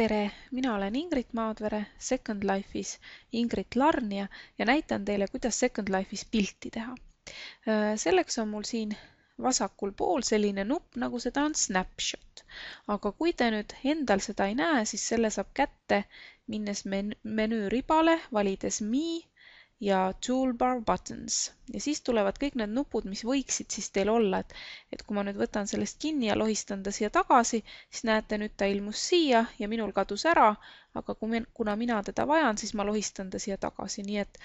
Tere! Mina olen Ingrid Maadvere Second Life'is Ingrid Larnja ja näitan teile, kuidas Second Life'is pilti teha. Selleks on mul siin vasakul pool selline nupp, nagu seda on Snapshot. Aga kui te nüüd endal seda ei näe, siis selle saab kätte minnes menüüribale, valides Me ja Toolbar Buttons. Ja siis tulevad kõik need nupud, mis võiksid siis teil olla. Et kui ma nüüd võtan sellest kinni ja lohistan ta siia tagasi, siis näete, nüüd ta ilmus siia ja minul kadus ära, aga kuna mina teda vajan, siis ma lohistan ta siia tagasi. Nii et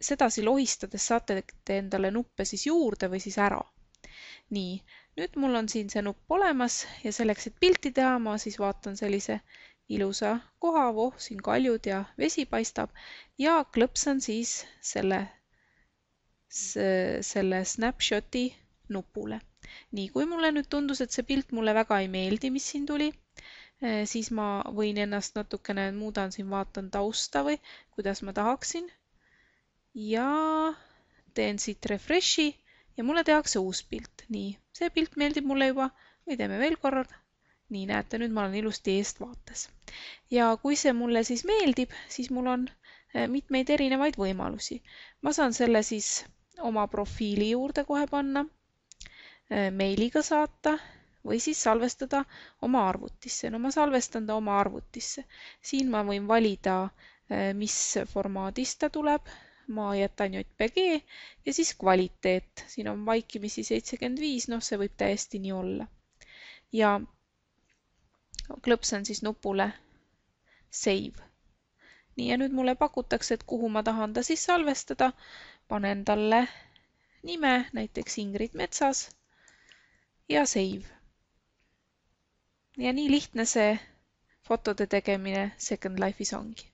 sedasi lohistades saate te endale nuppe siis juurde või siis ära. Nii, nüüd mul on siin see nupp olemas ja selleks, et pilti teha, ma siis vaatan sellise ilusa koha, siin kaljud ja vesi paistab ja klõpsan siis selle snapshoti nupule. Nii, kui mulle nüüd tundus, et see pilt mulle väga ei meeldi, mis siin tuli, siis ma võin ennast natukene muudan siin, vaatan tausta või kuidas ma tahaksin ja teen siit refreshi ja mulle tehakse uus pilt. Nii, see pilt meeldib mulle juba või teeme veel korra. Nii, näete, nüüd ma olen ilusti eestvaates. Ja kui see mulle siis meeldib, siis mul on mitmeid erinevaid võimalusi. Ma saan selle siis oma profiili juurde kohe panna, meiliga saata või siis salvestada oma arvutisse. No ma salvestan ta oma arvutisse. Siin ma võin valida, mis formaadis ta tuleb. Ma jätan JPG ja siis kvaliteet. Siin on vaikimisi 75, see võib täiesti nii olla. Ja klõpsan siis nupule Save. Nii, ja nüüd mulle pakutakse, et kuhu ma tahan ta siis salvestada. Panen talle nime, näiteks Ingrid Metsas ja Save. Ja nii lihtne see fotode tegemine Second Life'is ongi.